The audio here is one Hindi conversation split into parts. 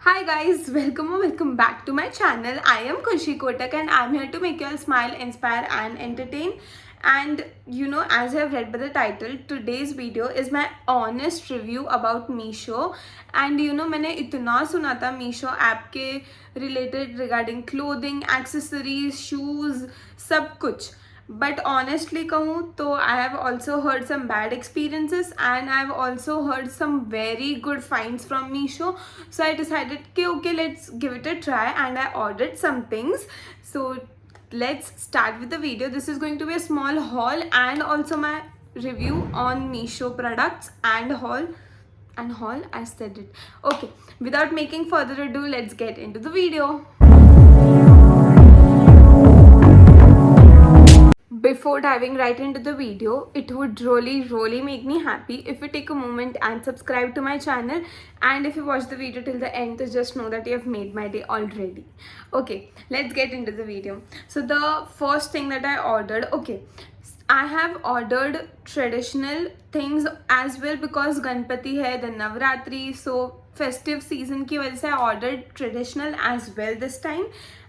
Hi guys, welcome or welcome back to my channel. I am Khushi Kotak and I'm here to make you all smile, inspire and entertain. And as you have read by the title, today's video is my honest review about Meesho. And मैंने इतना सुना था Meesho ऐप के related regarding clothing, accessories, shoes, सब कुछ. But honestly कहूँ तो I have also heard some bad experiences and I have also heard some very good finds from Meesho. So I decided okay, let's give it a try and I ordered some things. So let's start with the video. This is going to be a small haul and also my review on Meesho products and haul. I said it. Okay, without making further ado, let's get into the video. Before diving right into the video, it would really make me happy if you take a moment and subscribe to my channel, and if you watch the video till the end, to just know that you have made my day already. Okay, let's get into the video. So the first thing that I ordered, I have ordered traditional things as well because Ganpati hai, then Navratri, so festive season की वजह से I ordered traditional as well this time.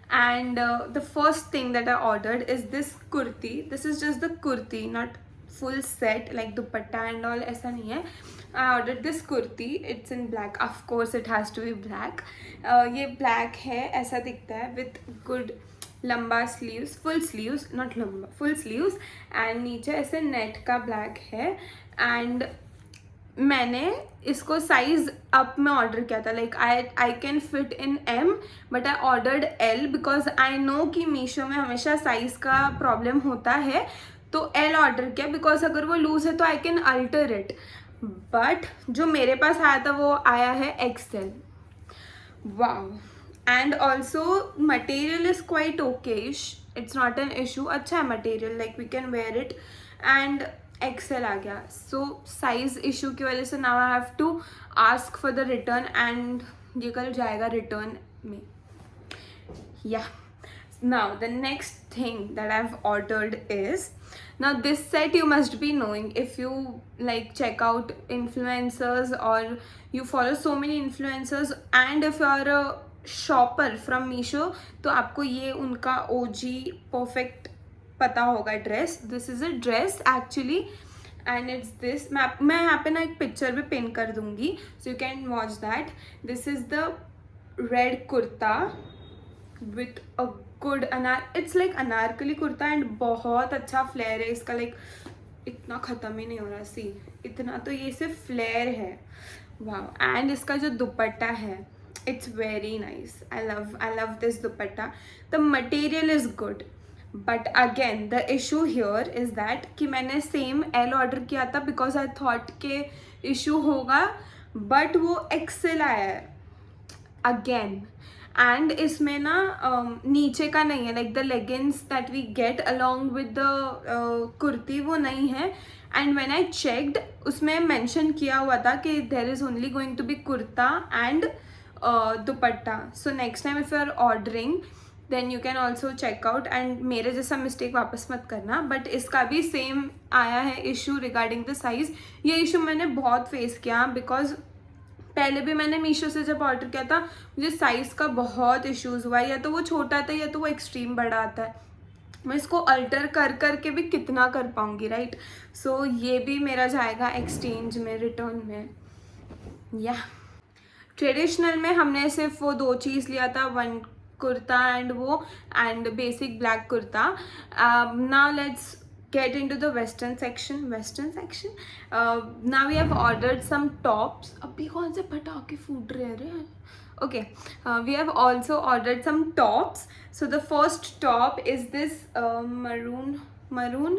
And the first thing that I ordered is this kurti. This is just the kurti, not full set like dupatta and all. ऐसा नहीं है. I ordered this kurti. It's in black. Of course, it has to be black. ये black है, ऐसा दिखता है with good लंबा स्लीव्स, फुल स्लीव्स, नॉट लंबा, फुल स्लीव्स. एंड नीचे ऐसे नेट का ब्लैक है. एंड मैंने इसको साइज अप में ऑर्डर किया था. Like I can fit in M but I ordered L because I know कि मीशो में हमेशा साइज का प्रॉब्लम होता है. तो एल ऑर्डर किया बिकॉज अगर वो लूज है तो I can alter it. But जो मेरे पास आया था वो आया है XL. Wow. And also material is quite okayish. It's not an issue. अच्छा है material, like we can wear it. And XL आ गया. So size issue की वजह से now I have to ask for the return and ये कल जाएगा return में. Yeah. Now the next thing that I've ordered is, now this set you must be knowing if you like check out influencers or you follow so many influencers, and if you are a shopper from Meesho तो आपको ये उनका OG परफेक्ट पता होगा dress. This is a dress actually and it's this. मैं यहाँ पे ना एक पिक्चर भी पिन कर दूँगी so you can watch that. This is the red kurta with a good it's like Anarkali kurta and बहुत अच्छा फ्लेयर है इसका. लाइक इतना ख़त्म ही नहीं हो रहा. सी इतना तो ये सिर्फ फ्लेयर है. वाह. एंड इसका जो दुपट्टा है, it's very nice. I love this dupatta. The material is good, but again the issue here is that कि मैंने same L order किया था because I thought के issue होगा, but वो XL आया है again. And इसमें ना नीचे का नहीं है, like the leggings that we get along with the kurti वो नहीं है. And when I checked उसमें mention किया हुआ था कि there is only going to be kurta and dupatta. So next time if you are ordering then you can also checkout. And मेरे जैसा मिस्टेक वापस मत करना. बट इसका भी सेम आया है इशू रिगार्डिंग द साइज़. ये इशू मैंने बहुत फेस किया बिकॉज पहले भी मैंने मीशो से जब ऑर्डर किया था मुझे साइज़ का बहुत इश्यूज़ हुआ. या तो वो छोटा आता है या तो वो एक्सट्रीम बड़ा आता है. मैं इसको अल्टर कर के भी कितना कर पाऊँगी, राइट. सो ये भी मेरा जाएगा एक्सचेंज में, रिटर्न में. या ट्रेडिशनल में हमने सिर्फ वो 2 चीज़ लिया था, one kurta and basic black kurta. Now let's get into the western section. Now we have ordered some tops. अभी कौन से पटाखे फूट रहे हैं. Okay, we have also ordered some tops. So the first top is this maroon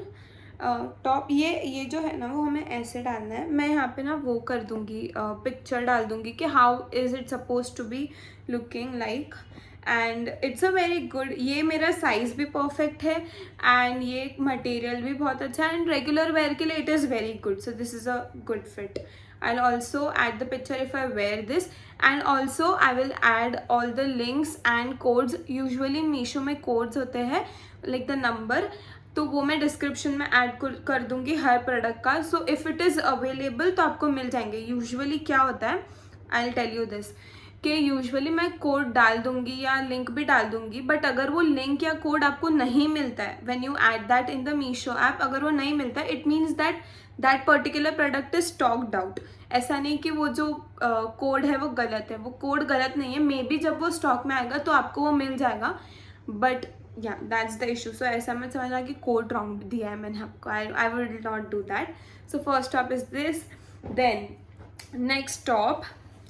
top. ये जो है ना वो हमें ऐसे डालना है. मैं यहाँ पे ना वो कर दूँगी, पिक्चर डाल दूँगी कि how is it suppose to be looking like. And it's a very good. ये मेरा साइज़ भी परफेक्ट है एंड ये मटेरियल भी बहुत अच्छा है एंड रेगुलर वेयर के लिए it is very good. So this is a good fit. I'll also add the picture if I wear this, and also I will add all the links and codes. Usually Meesho में codes होते हैं like the number, तो वो मैं डिस्क्रिप्शन में ऐड कर दूँगी हर प्रोडक्ट का. So if it is available तो आपको मिल जाएंगे. यूजुअली क्या होता है, I will tell you this. कि यूजुअली मैं कोड डाल दूंगी या लिंक भी डाल दूंगी, बट अगर वो लिंक या कोड आपको नहीं मिलता है when you add that in the Meesho app, अगर वो नहीं मिलता है it means that that particular product is stocked out. ऐसा नहीं कि वो जो कोड है वो गलत है, वो कोड गलत नहीं है, मे बी जब वो स्टॉक में आएगा तो आपको वो मिल जाएगा, बट या दैट्स द इशू. सो ऐसा मैं समझा कि कोड रॉन्ग दिया है मैंने आपको. I will not do that. So first top is this. Then next top,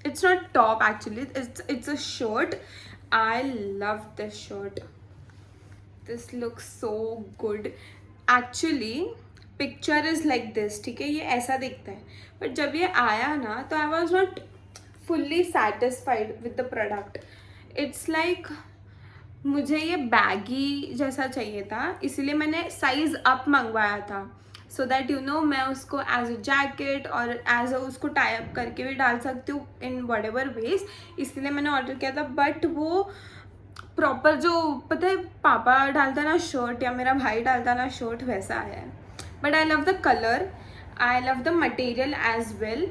it's not top actually, it's a shirt. I love this shirt. This looks so good actually. Picture is like this, ठीक है, ये ऐसा दिखता है, but जब ये आया ना तो I was not fully satisfied with the product. It's like मुझे ये बैगी जैसा चाहिए था, इसीलिए मैंने साइज अप मंगवाया था, सो दैट यू नो मैं उसको एज अ जैकेट और एज अ उसको टाई अप करके भी डाल सकती हूँ इन वट एवर वेज. इसलिए मैंने ऑर्डर किया था, बट वो प्रॉपर जो पता है पापा डालता ना शर्ट या मेरा भाई डालता ना शर्ट वैसा आया है. But I love the colour, I love the material as well,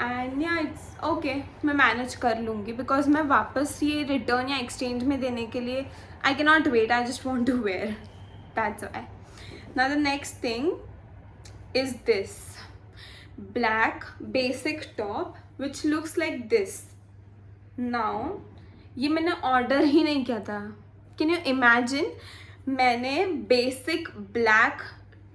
and yeah it's okay, मैं मैनेज कर लूँगी बिकॉज मैं वापस ये रिटर्न या एक्सचेंज में देने के लिए I can not wait, I just want to wear, that's why. Now the next thing is this black basic top which looks like this. Now ये मैंने ऑर्डर ही नहीं किया था. कैन यू इमेजिन, मैंने basic black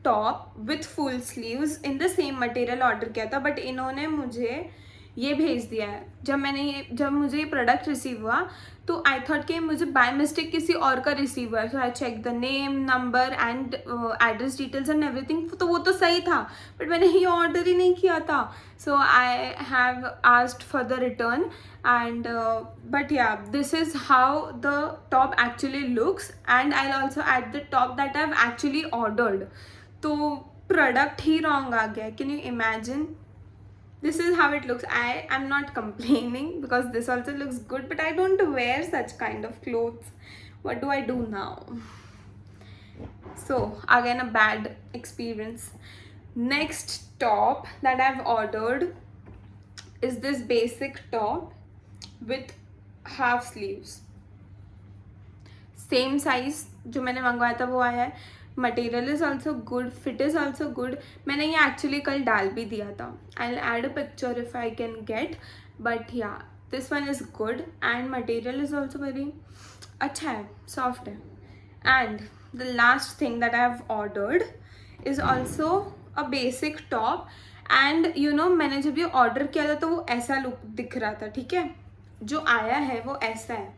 top width full sleeves in the same material order किया था, बट इन्होंने मुझे ये भेज दिया है. जब मुझे ये प्रोडक्ट रिसीव हुआ तो आई थॉट कि मुझे बाय मिस्टेक किसी और का रिसीव हुआ है. So I check the name, number and address details and everything, तो वो तो सही था, बट मैंने ये ऑर्डर ही नहीं किया था. So I have asked for the return and but yeah this is how the top actually looks, and I also add the top that I have actually ordered. तो प्रोडक्ट ही रॉन्ग आ गया. Can you imagine? This is how it looks. I am not complaining because this also looks good, but I don't wear such kind of clothes. What do I do now? So again a bad experience. Next top that I've ordered is this basic top with half sleeves. Same size जो मैंने मंगवाया था वो आया है. Material is also good, fit is also good. मैंने ये एक्चुअली कल डाल भी दिया था. I add a picture if I can get, but yeah this one is good and material is also very अच्छा है, सॉफ्ट है. And the last thing that I have ordered is also a basic top. And you know मैंने जब ये ऑर्डर किया था तो वो ऐसा लुक दिख रहा था, ठीक है, जो आया है वो ऐसा है.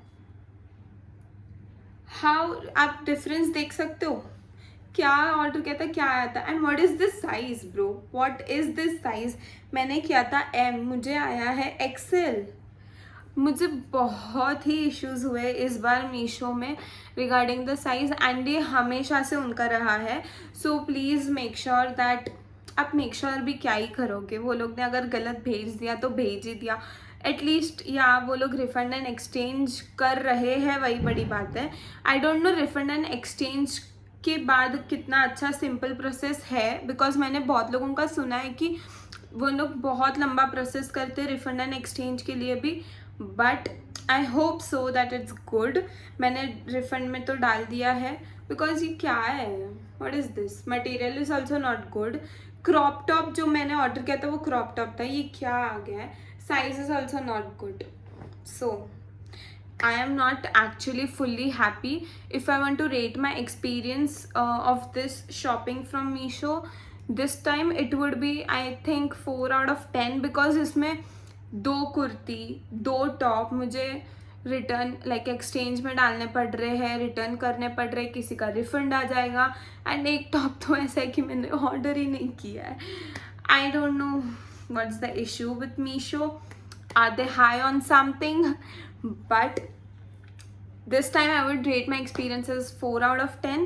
हाउ आप डिफरेंस देख सकते हो, क्या ऑर्डर किया था क्या आया था. And what is this size bro, what is this size. मैंने किया था एम, मुझे आया है एक्सेल. मुझे बहुत ही इश्यूज़ हुए इस बार मीशो में रिगार्डिंग द साइज़, एंड ये हमेशा से उनका रहा है. So please make sure that आप मेक श्योर भी क्या ही करोगे. वो लोग ने अगर गलत भेज दिया तो भेज ही दिया एटलीस्ट, या वो लोग रिफ़ंड एंड एक्सचेंज कर रहे हैं वही बड़ी बात है. I don't know refund and exchange के बाद कितना अच्छा सिंपल प्रोसेस है, बिकॉज मैंने बहुत लोगों का सुना है कि वो लोग बहुत लंबा प्रोसेस करते हैं रिफंड एंड एक्सचेंज के लिए भी, but I hope so that it's good. मैंने रिफंड में तो डाल दिया है बिकॉज ये क्या है, what is this. Material is also not good. Crop top जो मैंने ऑर्डर किया था वो क्रॉप टॉप था, ये क्या आ गया है. Size is also not good. So I am not actually fully happy. If I want to rate my experience of this shopping from Meesho, this time it would be I think 4 out of 10, because इसमें 2 कुर्ती 2 टॉप मुझे रिटर्न लाइक एक्सचेंज में डालने पड़ रहे हैं, रिटर्न करने पड़ रहे हैं, किसी का रिफंड आ जाएगा. एंड एक टॉप तो ऐसा है कि मैंने ऑर्डर ही नहीं किया है. I don't know what's the issue with Meesho. Are they high on something? But this time I would rate my experience as 4 out of 10.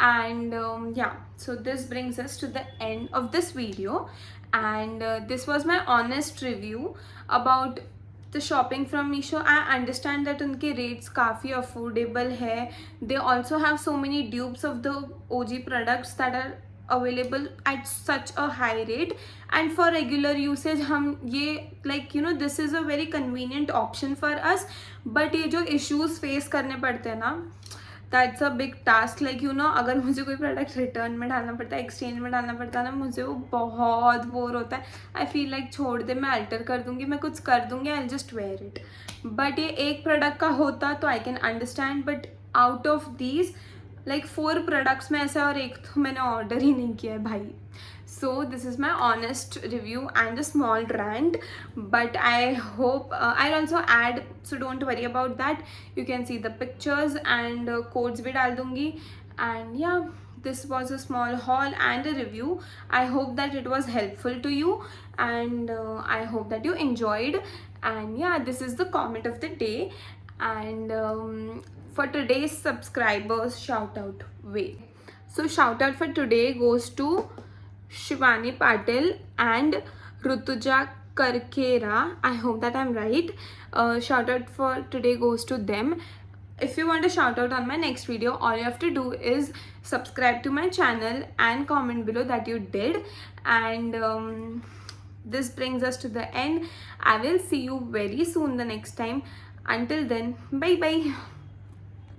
And yeah, so this brings us to the end of this video, and this was my honest review about the shopping from Meesho. I understand that उनके rates काफ़ी affordable है. They also have so many dupes of the OG products that are available at such a high rate, and for regular usage हम ये like you know this is a very convenient option for us. But ये जो issues face करने पड़ते हैं ना, that's a big task. Like you know अगर मुझे कोई प्रोडक्ट रिटर्न में डालना पड़ता है, एक्सचेंज में डालना पड़ता है ना, मुझे वो बहुत बोर होता है. आई फील लाइक छोड़ दे, मैं अल्टर कर दूंगी, मैं कुछ कर दूंगी, I just wear it. But ये एक प्रोडक्ट का होता तो I can understand. But out of these like 4 products में ऐसा, और एक तो मैंने ऑर्डर ही नहीं किया है भाई. So this is my honest review and a small rant, but I hope I'll also add, so don't worry about that. You can see the pictures and codes bhi dal dungi. And yeah, this was a small haul and a review. I hope that it was helpful to you, and I hope that you enjoyed. And yeah, this is the comment of the day. And for today's subscribers shout out, wait, so shout out for today goes to Shivani Patil and Rutuja Karkera. I hope that I'm right. Shout out for today goes to them. If you want a shout out on my next video, all you have to do is subscribe to my channel and comment below that you did. And this brings us to the end. I will see you very soon the next time. Until then, bye bye.